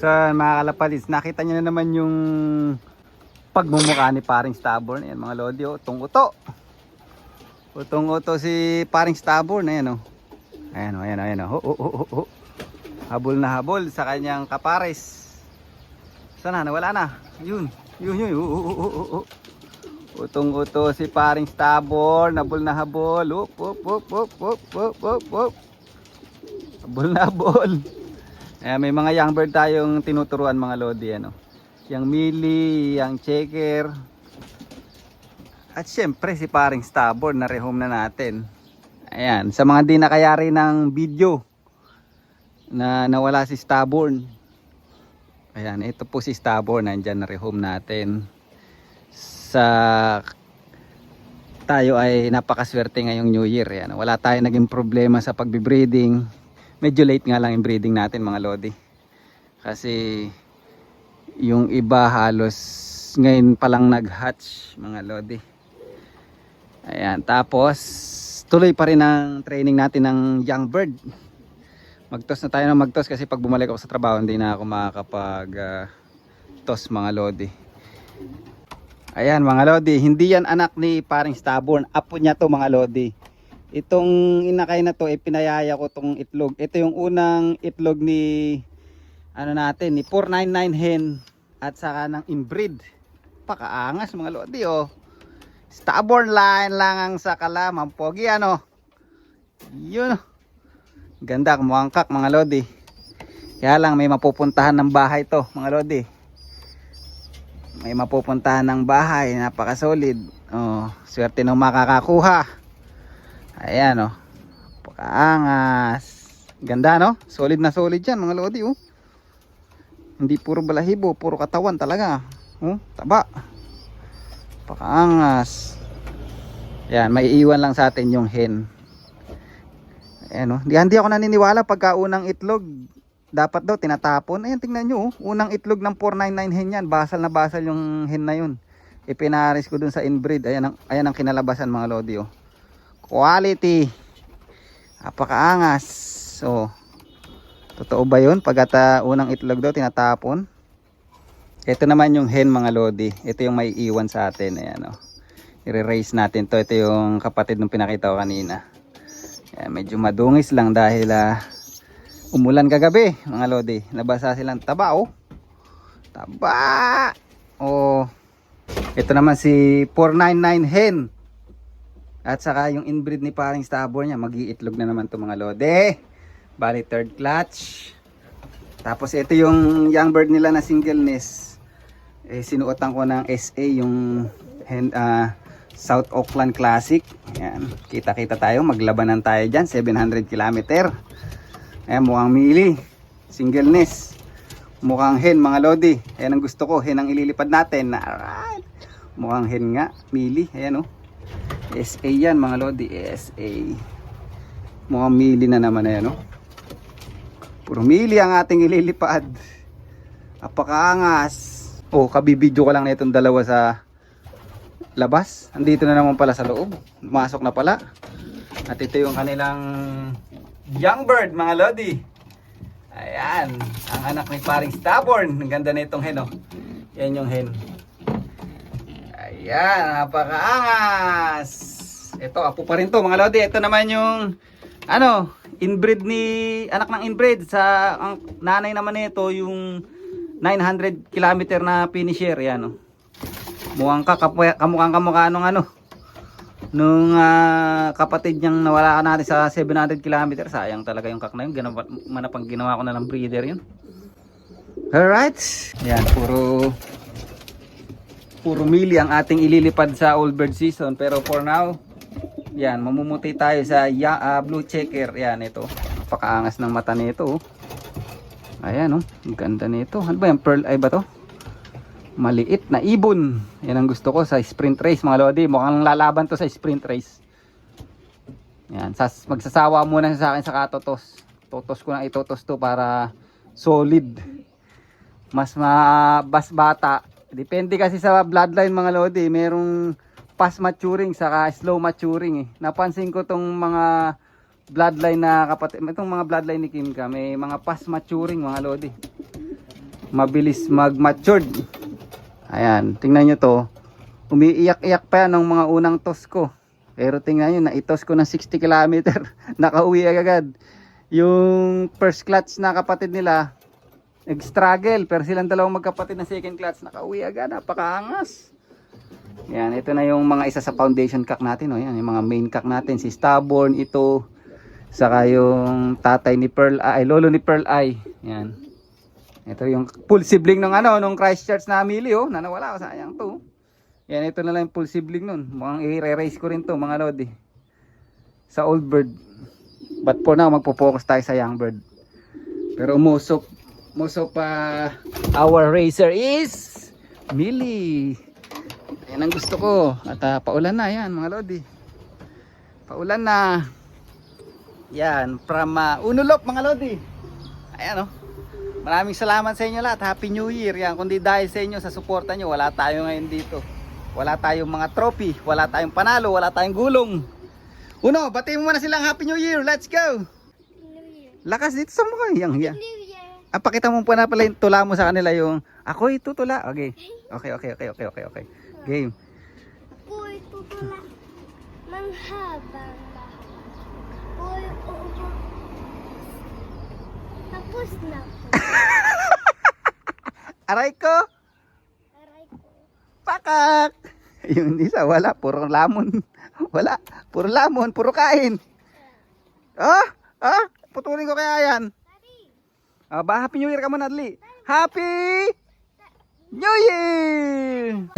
Sa mga kalapalis, nakita nyo na naman yung pagmumukha ni paring Stubborn. Ayan mga lodi, utong-uto. Utong-uto si paring Stubborn. Ayan o. Ayan o, ayan o, ayan o. Habol na habol sa kanyang kapares. Sana, nawala na. Yun. Utong-uto si paring Stubborn. Habol na habol. Habol na habol. Ayan, may mga young bird tayong tinuturuan mga lodi. Ano? Yang mili, yang checker. At syempre si paring Stubborn na rehome na natin. Ayan, sa mga di nakayari ng video na nawala si Stubborn. Ayan, ito po si Stubborn, nandyan na rehome natin. Tayo ay napakaswerte ngayong New Year. Ayan, wala tayong naging problema sa pagbibreeding. Medyo late nga lang yung breeding natin mga lodi. Kasi yung iba halos ngayon pa lang nag-hatch mga lodi. Ayan, tapos tuloy pa rin ang training natin ng young bird. Magtos na tayo ng magtos kasi pag bumalik ako sa trabaho hindi na ako makakapag toss mga lodi. Ayan mga lodi, hindi yan anak ni paring Stubborn, apo niya to mga lodi. Itong inakay na to, pinayaya ko tong itlog. Ito yung unang itlog ni ni 499 hen at saka ng inbreed. Pakaangas mga lodi oh. Stubborn line lang ang sakala, mampogi ano. Yun. Ganda, kumuangkak mga lodi. Kaya lang may mapupuntahan ng bahay to mga lodi. May mapupuntahan ng bahay, napaka-solid. Oh, swerte nung makakakuha. Ayan oh. Pakaangas. Ganda no? Solid na solid yan mga lodi oh. Hindi puro balahibo, puro katawan talaga. Oh, taba. Pakaangas. Ayan, may iwan lang sa atin yung hen. Ayan oh. Hindi ako naniniwala pagka unang itlog dapat daw tinatapon. Ayan, tingnan nyo oh. Unang itlog ng 499 hen yan. Basal na basal yung hen na yun. Ipinaris ko dun sa inbreed. Ayan ang kinalabasan mga lodi oh. Quality. Napakaangas. So, totoo ba yun? Pagkata unang itlog daw tinatapon. Ito naman yung hen mga lodi. Ito yung may iwan sa atin. Ayan o. I-raise natin to. Ito yung kapatid nung pinakita ko kanina. Ayan, medyo madungis lang dahil umulan kagabi mga lodi. Nabasa silang taba oh. Taba. Oh. Ito naman si 499 hen. At saka yung inbreed ni paring Stubborn niya, mag-iitlog na naman to mga lodi. Bali third clutch. Tapos ito yung young bird nila na single nest. Sinuotan ko ng SA yung South Auckland Classic. Ayan, kita-kita tayo, maglabanan tayo dyan, 700 km. Ayan, mukhang mili. Single nest. Mukhang hen mga lodi. Ayan ang gusto ko, hen ang ililipad natin. Alright. Mukhang hen nga, mili. Ayan oh. SA yan mga lodi, SA. Mukhang mili na naman na yan, no? Puro mili ang ating ililipad. Apakaangas. Oh, kabibidyo ko lang na itong dalawa sa labas. Andito na naman pala sa loob. Masok na pala. At ito yung kanilang young bird mga lodi. Ayan, ang anak ni paring Stubborn. Ang ganda na itong hen, oh. Yan yung hen. Ayan, napakaangas. Ito, apo pa rin to mga lodi. Ito naman yung inbreed ni anak ng inbreed sa ang nanay naman nito yung 900 km na finisher. Yan oh. Mukhang kamukha nung nung kapatid niyang nawala ka natin sa 700 km. Sayang talaga yung kak na yun. Manapang ginawa ko na ng breeder yun. Alright. Yan, puro mili ang ating ililipad sa old bird season. Pero for now, yan, mamumuti tayo sa blue checker. Yan, ito. Napakaangas ng mata nito. Ayan, oh. Ang ganda nito. Ano ba yan? Pearl eye ba to? Maliit na ibon. Yan ang gusto ko sa sprint race mga lodi. Mukhang lalaban to sa sprint race. Yan, magsasawa muna sa akin sa katotos. Totos ko na itotos to para solid. Mas bata. Depende kasi sa bloodline mga lodi. Merong fast maturing saka slow maturing eh. Napansin ko tong mga bloodline na kapatid, itong mga bloodline ni Kim ka, may mga fast maturing mga lodi. mabilis mag-matured. Ayan, tingnan nyo to. Umiiyak-iyak pa yan ng mga unang toss ko. Pero tingnan nyo, naitos ko ng 60 km. Nakauwi agad. Yung first clutch na kapatid nila, nag-struggle. Pero silang dalawang magkapatid na second clutch, nakauwi agad. Napakaangas. Yan, ito na yung mga isa sa foundation cock natin. Yan, yung mga main cock natin. Si Stubborn, ito. Saka yung tatay ni Pearl Eye, lolo ni Pearl Eye. Yan. Ito yung full sibling ng nung Christchurch na Amelie, na nawala. Sayang to. Yan, ito na lang yung full sibling nun. Mukhang i-race ko rin to, mga lodi. Sa old bird. But for now, magpo-focus tayo sa young bird. Pero most of our racer is Millie. Yan ang gusto ko. At paulan na yan, mga lodi. Paulan na. Yan, from Unulop, mga lodi. Ayan, maraming salamat sa inyo lahat. Happy New Year. Yan, kundi dahil sa inyo, sa suporta nyo, wala tayo ngayon dito. Wala tayong mga trophy, wala tayong panalo, wala tayong gulong. Uno, batiin mo muna silang Happy New Year. Let's go. New Year. Lakas dito sa mukha. Yang. New Year. Pakita mo pa na pala yung tula mo sa kanila yung ako itutula. Okay. Okay. Game. Ako'y tutula ng habang lahat. Ako'y upo. Tapos na po. Aray ko. Aray ko. Pakak. Yung isa wala, puro lamon. Wala, puro lamon, puro kain. Putulin ko kaya yan. Happy New Year ka muna, Adli. Happy New Year!